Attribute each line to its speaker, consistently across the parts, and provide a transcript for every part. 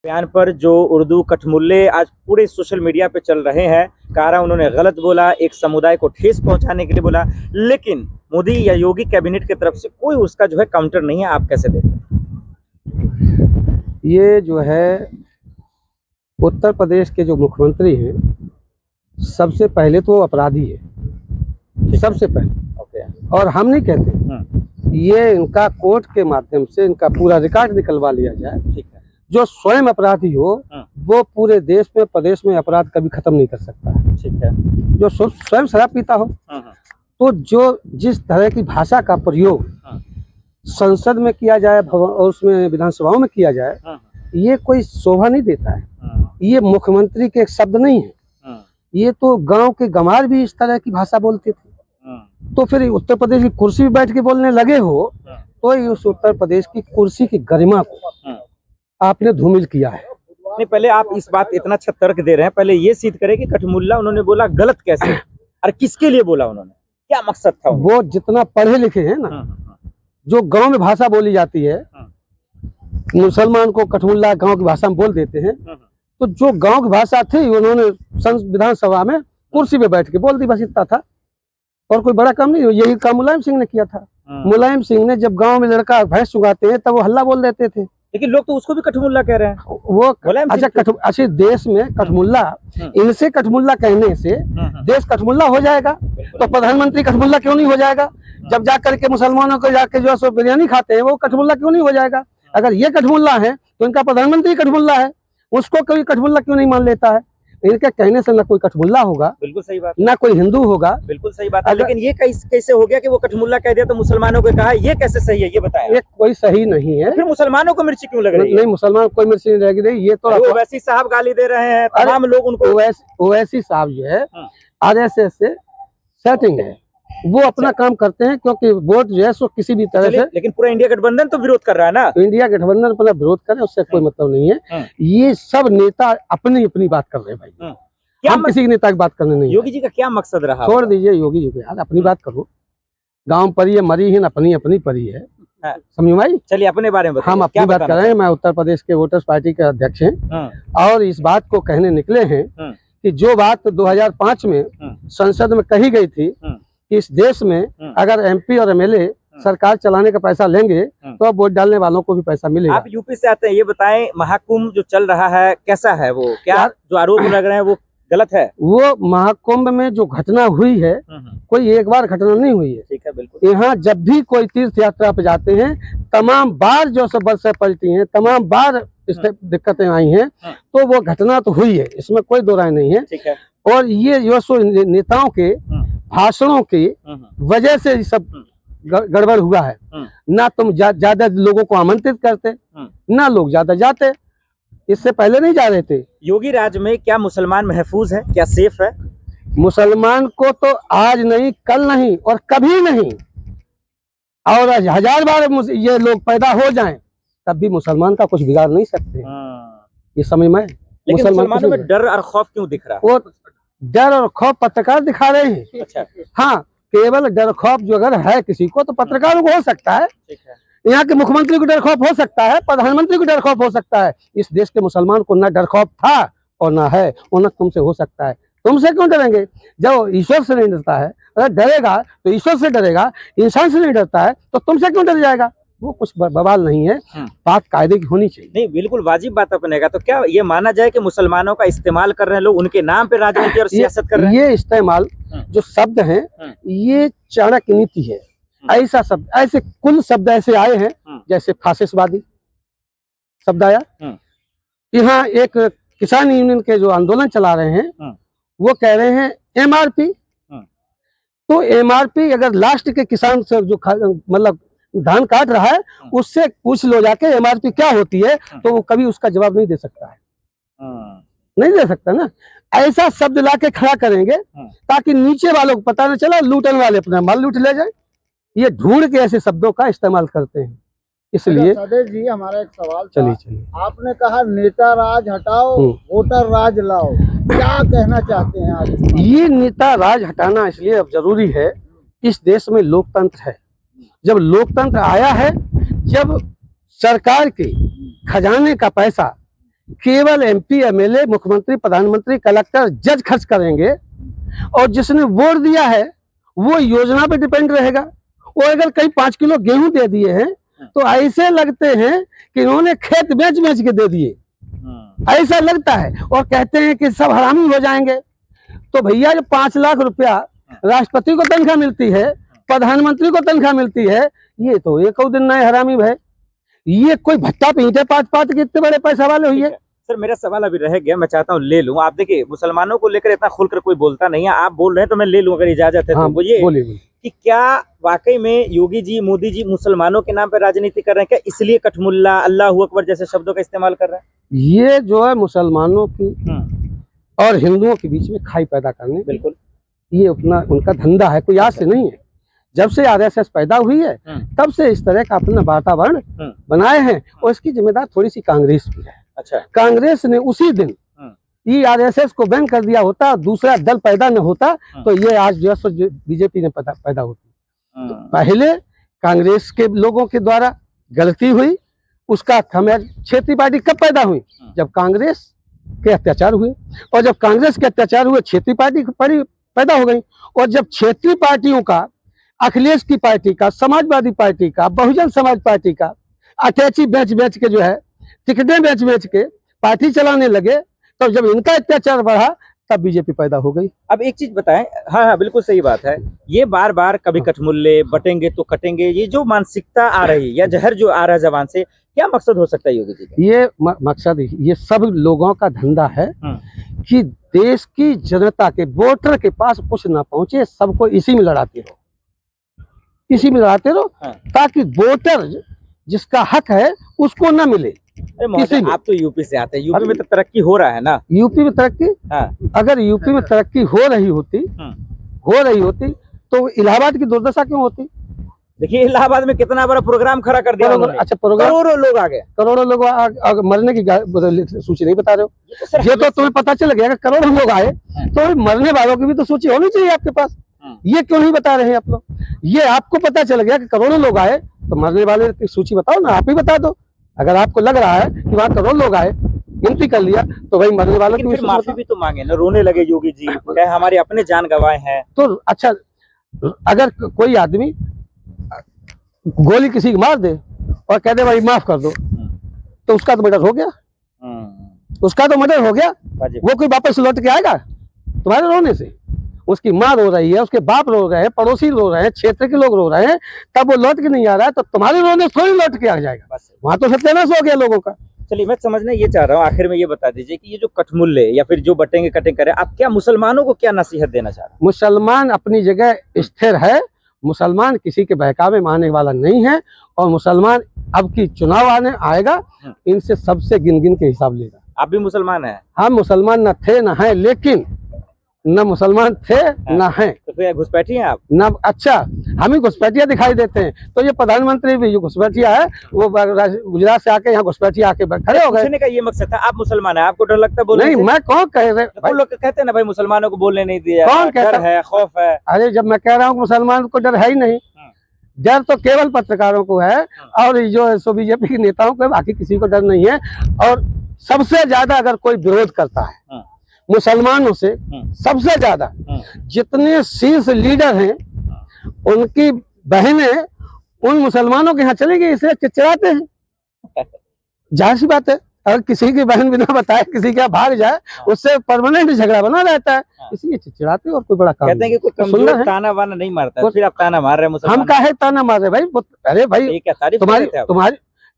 Speaker 1: बयान पर जो उर्दू कठमुल्ले आज पूरे सोशल मीडिया पे चल रहे हैं, कह रहा उन्होंने गलत बोला, एक समुदाय को ठेस पहुंचाने के लिए बोला, लेकिन मोदी या योगी कैबिनेट की तरफ से कोई उसका जो है काउंटर नहीं है। आप कैसे देखते हैं?
Speaker 2: ये जो है उत्तर प्रदेश के जो मुख्यमंत्री हैं, सबसे पहले तो अपराधी है, सबसे पहले।
Speaker 1: ओके।
Speaker 2: और हम नहीं कहते, ये इनका कोर्ट के माध्यम से इनका पूरा रिकॉर्ड निकलवा लिया जाए।
Speaker 1: ठीक है।
Speaker 2: जो स्वयं अपराधी हो वो पूरे देश में प्रदेश में अपराध कभी खत्म नहीं कर सकता है।
Speaker 1: ठीक है।
Speaker 2: जो स्वयं शराब पीता हो, तो जो जिस तरह की भाषा का प्रयोग संसद में किया जाए और उसमें विधानसभाओं में किया जाए, ये कोई शोभा नहीं देता है। ये मुख्यमंत्री के एक शब्द नहीं है, ये तो गांव के गंवार भी इस तरह की भाषा बोलते थे। तो फिर उत्तर प्रदेश की कुर्सी पे बैठ के बोलने लगे हो, तो उस उत्तर प्रदेश की कुर्सी की गरिमा को आपने धूमिल किया है।
Speaker 1: नहीं, पहले आप इस बात इतना अच्छा तर्क दे रहे हैं, पहले ये सिद्ध करें कि कठमुल्ला उन्होंने बोला गलत कैसे और किसके लिए बोला, उन्होंने क्या मकसद था?
Speaker 2: वो जितना पढ़े लिखे हैं ना, जो गांव में भाषा बोली जाती है, मुसलमान को कठमुल्ला गांव की भाषा में बोल देते हैं, तो जो गांव की भाषा थी उन्होंने विधानसभा में कुर्सी पे बैठ के बोल दी, बस इतना था। और कोई बड़ा काम नहीं। यही काम मुलायम सिंह ने किया था। मुलायम सिंह ने जब गांव में लड़का भैंस चुगाते हैं तब वो हल्ला बोल देते थे,
Speaker 1: लेकिन लोग तो उसको भी कठमुल्ला कह रहे हैं।
Speaker 2: वो अच्छा देश में कठमुल्ला, इनसे कठमुल्ला कहने से देश कठमुल्ला हो जाएगा, तो प्रधानमंत्री कठमुल्ला क्यों नहीं हो जाएगा? जब जा करके मुसलमानों को जाके जो है बिरयानी खाते हैं वो कठमुल्ला क्यों नहीं हो जाएगा? अगर ये कठमुल्ला है तो इनका प्रधानमंत्री कठमुल्ला है, उसको कोई कठमुल्ला क्यों नहीं मान लेता है? इनके कहने से ना कोई कठमुल्ला होगा,
Speaker 1: बिल्कुल सही बात,
Speaker 2: ना कोई हिंदू होगा।
Speaker 1: बिल्कुल सही बात है। लेकिन ये कैसे हो गया कि वो कठमुल्ला कह दिया तो मुसलमानों को कहा, ये कैसे सही है, ये बताया?
Speaker 2: ये कोई सही नहीं है।
Speaker 1: फिर मुसलमानों को मिर्ची क्यों लग रही है?
Speaker 2: नहीं, मुसलमान कोई मिर्ची नहीं लग रही। ये तो
Speaker 1: ओवैसी साहब गाली दे रहे हैं, तमाम लोग उनको।
Speaker 2: ओवैसी साहब जो है आरएसएस से सेटिंग है, वो अपना काम करते हैं, क्योंकि वोट जो है सो किसी भी तरह से।
Speaker 1: लेकिन पूरा इंडिया गठबंधन तो विरोध कर रहा है ना।
Speaker 2: इंडिया गठबंधन पर विरोध करे, उससे कोई मतलब नहीं है। ये सब नेता अपनी अपनी बात कर रहे हैं भाई, हम किसी नेता की बात करने नहीं।
Speaker 1: योगी जी का क्या मकसद रहा?
Speaker 2: छोड़ दीजिए योगी जी को यार, अपनी बात करो। गांव परी है, मरी है, अपनी अपनी परी है, समझो भाई।
Speaker 1: चलिए अपने बारे में
Speaker 2: हम अपनी बात कर रहे हैं। मैं उत्तर प्रदेश के वोटर्स पार्टी के अध्यक्ष हैं, और इस बात को कहने निकले हैं कि जो बात 2005 में संसद में कही गई थी कि इस देश में अगर एमपी और एमएलए सरकार चलाने का पैसा लेंगे तो अब वोट डालने वालों को भी पैसा मिलेगा।
Speaker 1: आप यूपी से आते हैं, ये बताएं महाकुंभ जो चल रहा है कैसा है? वो क्या जो आरोप लग रहे हैं वो गलत है? वो
Speaker 2: महाकुंभ में जो घटना हुई है, कोई एक बार घटना नहीं हुई है।
Speaker 1: ठीक है, बिल्कुल।
Speaker 2: यहाँ जब भी कोई तीर्थ यात्रा पे जाते हैं, तमाम बार जो सब बरसें पलटी हैं, तमाम बार दिक्कतें आई हैं, तो वो घटना तो हुई है, इसमें कोई दो राय नहीं है।
Speaker 1: ठीक है।
Speaker 2: और ये जो सो नेताओं के भाषणों की वजह से सब गड़बड़ हुआ है। ना तुम ज्यादा लोगों को आमंत्रित करते, ना लोग ज्यादा जाते। इससे पहले नहीं जा रहे थे।
Speaker 1: योगी राज में क्या मुसलमान महफूज है, क्या सेफ है?
Speaker 2: मुसलमान को तो आज नहीं, कल नहीं और कभी नहीं, और 1000 बार ये लोग पैदा हो जाएं तब भी मुसलमान का कुछ बिगाड़ नहीं सकते। ये समझ में।
Speaker 1: लेकिन मुसलमानों में डर और खौफ क्यों दिख रहा है?
Speaker 2: वो डर और खौफ पत्रकार दिखा रहे हैं।
Speaker 1: अच्छा।
Speaker 2: हाँ, केवल डर खौफ जो अगर है किसी को तो पत्रकारों को हो सकता है।
Speaker 1: ठीक है।
Speaker 2: यहाँ के मुख्यमंत्री को डर खौफ हो सकता है, प्रधानमंत्री को डर खौफ हो सकता है। इस देश के मुसलमान को ना डर खौफ था और ना है, और ना तुमसे हो सकता है। तुमसे क्यों डरेंगे जब ईश्वर से नहीं डरता है? अगर डरेगा तो ईश्वर से डरेगा, इंसान से नहीं डरता है तो तुमसे क्यों डर जाएगा? वो कुछ बवाल नहीं है, बात कायदे की होनी चाहिए।
Speaker 1: नहीं, बिल्कुल वाजिब बात अपनेगा। तो क्या ये माना जाए कि मुसलमानों का इस्तेमाल कर रहे हैं लोग, उनके नाम पे राजनीति और सियासत कर रहे हैं?
Speaker 2: ये इस्तेमाल जो शब्द हैं, ये चाणक्य नीति है। ऐसा शब्द, ऐसे कुल शब्द ऐसे आए हैं जैसे फासिस्टवादी शब्द आया। यहाँ एक किसान यूनियन के जो आंदोलन चला रहे हैं, वो कह रहे हैं एमआरपी। तो एमआरपी अगर लास्ट के किसान से जो मतलब धान काट रहा है, उससे पूछ लो जाके एमआरपी क्या होती है, तो वो कभी उसका जवाब नहीं दे सकता है। नहीं दे सकता ना। ऐसा शब्द लाके खड़ा करेंगे ताकि नीचे वालों को पता न चला, लूटने वाले अपना माल लूट ले जाए। ये ढूंढ के ऐसे शब्दों का इस्तेमाल करते हैं। इसलिए
Speaker 3: सादेश जी, हमारा एक सवाल था।
Speaker 2: चलिए
Speaker 3: आपने कहा नेता राज हटाओ, वोटर राज लाओ, क्या कहना चाहते हैं आज?
Speaker 2: ये नेता राज हटाना इसलिए अब जरूरी है, इस देश में लोकतंत्र है। जब लोकतंत्र आया है, जब सरकार के खजाने का पैसा केवल MP MLA मुख्यमंत्री प्रधानमंत्री कलेक्टर जज खर्च करेंगे, और जिसने वोट दिया है वो योजना पे डिपेंड रहेगा। वो अगर कहीं 5 किलो गेहूं दे दिए हैं तो ऐसे लगते हैं कि इन्होंने खेत बेच बेच के दे दिए, ऐसा लगता है, और कहते हैं कि सब हरामी हो जाएंगे। तो भैया जब 5 लाख रुपया राष्ट्रपति को तनख्वाह मिलती है, प्रधानमंत्री को तनख्वाह मिलती है, ये तो एक दिन नए हरामी भाई, ये कोई भट्टा पीटे पाट के इतने बड़े पैसा वाले हुई है।
Speaker 1: सर मेरा सवाल अभी रह गया, मैं चाहता हूँ ले लूं। आप देखिए मुसलमानों को लेकर इतना खुलकर कोई बोलता नहीं है, आप बोल रहे हैं तो मैं ले लूं अगर इजाजत है।
Speaker 2: हाँ,
Speaker 1: तो बोलिए
Speaker 2: बोलिए।
Speaker 1: कि क्या वाकई में योगी जी मोदी जी मुसलमानों के नाम पर राजनीति कर रहे हैं क्या, इसलिए कठमुल्ला अल्लाह अकबर जैसे शब्दों का इस्तेमाल कर रहे हैं?
Speaker 2: ये जो है मुसलमानों की और हिंदुओं के बीच में खाई पैदा करने,
Speaker 1: बिल्कुल
Speaker 2: ये अपना उनका धंधा है, कोई आज से नहीं है। जब से RSS पैदा हुई है तब से इस तरह का अपना वातावरण बनाए हैं, और इसकी जिम्मेदार थोड़ी सी कांग्रेस भी है।
Speaker 1: अच्छा,
Speaker 2: कांग्रेस ने उसी दिन ये RSS को बैन कर दिया होता, दूसरा दल पैदा न होता, तो ये आज जो है बीजेपी ने पैदा होती। तो पहले कांग्रेस के लोगों के द्वारा गलती हुई, उसका खमेर क्षेत्रीय पार्टी कब पैदा हुई? जब कांग्रेस के अत्याचार हुए, और जब कांग्रेस के अत्याचार हुए क्षेत्रीय पार्टी पैदा हो गई। और जब क्षेत्रीय पार्टियों का, अखिलेश की पार्टी का, समाजवादी पार्टी का, बहुजन समाज पार्टी का अटैची बेच के जो है टिकटें बेच के पार्टी चलाने लगे, तो जब इनका अत्याचार बढ़ा तब बीजेपी पैदा हो गई।
Speaker 1: अब एक चीज बताएं, हाँ बिल्कुल सही बात है, ये बार बार कभी कठमुल्ले बटेंगे तो कटेंगे, ये जो मानसिकता आ रही या जहर जो आ रहा है जबान से, क्या मकसद हो सकता है योगी जी का?
Speaker 2: ये मकसद, ये सब लोगों का धंधा है कि देश की जनता के वोटर के पास कुछ ना पहुंचे, सबको इसी में लड़ाते रहो, ताकि वोटर जिसका हक है उसको ना मिले।
Speaker 1: आप तो यूपी से आते हैं, यूपी में तो तरक्की हो रहा है ना?
Speaker 2: यूपी में तरक्की, अगर यूपी में तरक्की हो रही होती तो इलाहाबाद की दुर्दशा क्यों होती?
Speaker 1: देखिए इलाहाबाद में कितना बड़ा प्रोग्राम खड़ा कर दिया उन्होंने।
Speaker 2: अच्छा, प्रोग्राम,
Speaker 1: करोड़ों लोग आ गए,
Speaker 2: करोड़ों लोग मरने की सूची नहीं बता रहे हो? ये तो तुम्हें पता चल गया कि करोड़ों लोग आए, तो मरने वालों की भी तो सूची होनी चाहिए आपके पास। ये क्यों नहीं बता रहे हैं आप लोग? ये आपको पता चल गया कि करोड़ों लोग आए, तो मरने वाले की सूची बताओ ना, आप ही बता दो। अगर आपको लग रहा है कि वहाँ करोड़ लोग आए, गिनती कर लिया, तो भाई मरने वालों की
Speaker 1: फिर माफी भी तो मांगे ना, रोने लगे योगी जी, कहे हमारे अपने जान गंवाए हैं।
Speaker 2: तो अच्छा, अगर कोई आदमी गोली किसी को मार दे और कह दे भाई माफ कर दो, तो उसका तो मर्डर हो गया, उसका तो मर्डर हो गया। वो कोई वापस लौट के आएगा तुम्हारे रोने से? उसकी माँ रो रही है, उसके बाप रो रहे हैं, पड़ोसी रो रहे हैं, क्षेत्र के लोग रो रहे हैं, तब वो लौट के नहीं आ रहा है, तो तुम्हारे रोने से थोड़ी लौट के आ जाएगा। वहां तो सत्यानाश हो गया लोगों का।
Speaker 1: चलिए मैं समझना ये चाह रहा हूँ, आखिर में ये बता दीजिए कि ये जो कठमुल्ले या फिर जो बटेंगे कटिंग करे, आप क्या मुसलमानों को क्या नसीहत देना चाह रहे हैं?
Speaker 2: मुसलमान अपनी जगह स्थिर है, मुसलमान किसी के बहकावे में आने वाला नहीं है, और मुसलमान अब की चुनाव आएगा, इनसे सबसे गिन के हिसाब लेगा।
Speaker 1: आप भी मुसलमान हैं?
Speaker 2: हम मुसलमान न थे न हैं, लेकिन न मुसलमान थे न हैं।
Speaker 1: तो फिर घुसपैठी हैं आप?
Speaker 2: न, अच्छा, हम ही घुसपैठिया दिखाई देते हैं, तो ये प्रधानमंत्री भी जो घुसपैठिया है, वो गुजरात से आके यहाँ घुसपैठिया आके खड़े हो गए।
Speaker 1: पूछने का ये मकसद था, आप मुसलमान हैं, आपको डर लगता है बोलने
Speaker 2: नहीं, मैं कौन कह रहे,
Speaker 1: तो लोग कहते हैं ना भाई मुसलमानों को बोलने नहीं दिया,
Speaker 2: कौन कहता
Speaker 1: है, खौफ है?
Speaker 2: अरे जब मैं कह रहा हूँ मुसलमान को डर है ही नहीं, डर तो केवल पत्रकारों को है, और जो बीजेपी के नेताओं को, बाकी किसी को डर नहीं है। और सबसे ज्यादा अगर कोई विरोध करता है मुसलमानों से, सबसे ज्यादा जितने शीर्ष लीडर हैं उनकी बहनें उन मुसलमानों के यहाँ चली गई, इसलिए चिड़चिड़ाते हैं। जाहिर सी बात है, अगर किसी की बहन बिना बताए किसी के भाग जाए, उससे परमानेंट झगड़ा बना रहता है, इसलिए चिड़चिड़ाते हैं। और कोई बड़ा काम
Speaker 1: कहते हैं कि कोई कमजोर ताना वाना नहीं मारता, फिर आप ताना मार रहे हैं मुसलमान।
Speaker 2: हम काहे ताना मार रहे भाई? अरे भाई,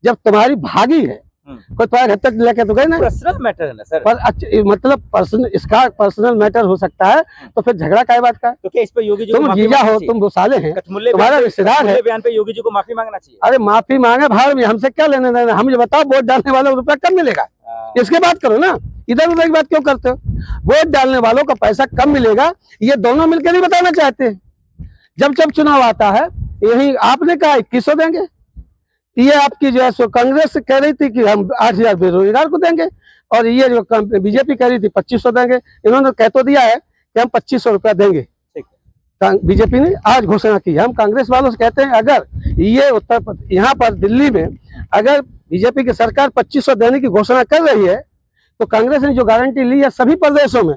Speaker 2: जब तुम्हारी भागी है, कोई तुम्हारे घर तक लेके तो गए ना,
Speaker 1: पर्सनल मैटर है ना सर।
Speaker 2: पर अच्छा, मतलब इसका पर्सनल मैटर हो सकता है, तो फिर झगड़ा काय बात का?
Speaker 1: तो क्या इस पे योगी जी
Speaker 2: तुम जीजा हो, तुम दो साले हैं, तुम्हारा रिश्तेदार है,
Speaker 1: बयान पे योगी जी को माफी मांगना चाहिए।
Speaker 2: अरे माफी मांगे भाड़ में, हमसे क्या लेने देना? हम ये बताओ, वोट डालने वालों को रुपया कब मिलेगा? इसके बात करो ना, इधर उधर की बात क्यों करते हो? वोट डालने वालों का पैसा कब मिलेगा, ये दोनों मिलकर नहीं बताना चाहते। जब जब चुनाव आता है, यही आपने कहा 2100 देंगे, ये आपकी जो है सो कांग्रेस कह रही थी कि हम 8000 बेरोजगार को देंगे, और ये जो बीजेपी कह रही थी 2500 देंगे। इन्होंने कह तो दिया है कि हम 2500 रुपया देंगे, बीजेपी ने आज घोषणा की। हम कांग्रेस वालों से कहते हैं, अगर ये यहाँ पर दिल्ली में अगर बीजेपी की सरकार 2500 देने की घोषणा कर रही है, तो कांग्रेस ने जो गारंटी ली है सभी प्रदेशों में,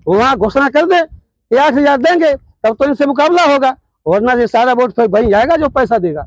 Speaker 2: वहाँ घोषणा कर दे कि 8,000 देंगे, तब तो इनसे मुकाबला होगा, वरना ये सारा वोट फिर वही जाएगा जो पैसा देगा।